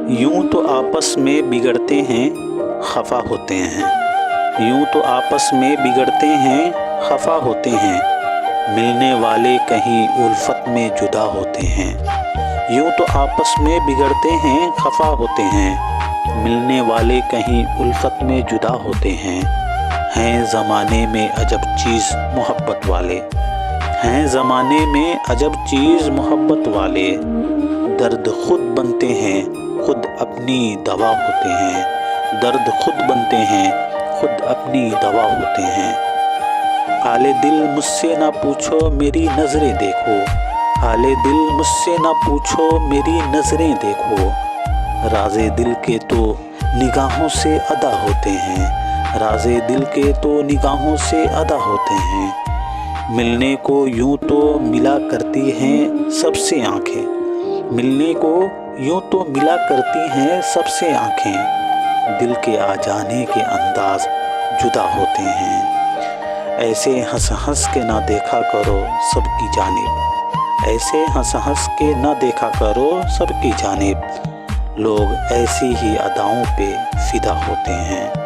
यूं तो आपस में बिगड़ते हैं खफा होते हैं। यूं तो आपस में बिगड़ते हैं खफा होते हैं। मिलने वाले कहीं उल्फत में जुदा होते हैं। यूं तो आपस में बिगड़ते हैं खफा होते हैं। मिलने वाले कहीं उल्फत में जुदा होते हैं। हैं ज़माने में अजब चीज़ मोहब्बत वाले। हैं ज़माने में अजब चीज़ मोहब्बत वाले। दर्द खुद बनते हैं खुद अपनी दवा होते हैं। दर्द खुद बनते हैं खुद अपनी दवा होते हैं। हाले दिल मुझसे ना पूछो मेरी नज़रें देखो। हाले दिल मुझसे ना पूछो मेरी नज़रें देखो। राज़े दिल के तो निगाहों से अदा होते हैं। राज़े दिल के तो निगाहों से अदा होते हैं। मिलने को यूं तो मिला करती हैं सबसे आँखें। मिलने को यूं तो मिला करती हैं सबसे आँखें। दिल के आ जाने के अंदाज जुदा होते हैं। ऐसे हंस हंस के ना देखा करो सबकी जानिब। ऐसे हंस हंस के ना देखा करो सबकी जानिब। लोग ऐसी ही अदाओं पे फिदा होते हैं।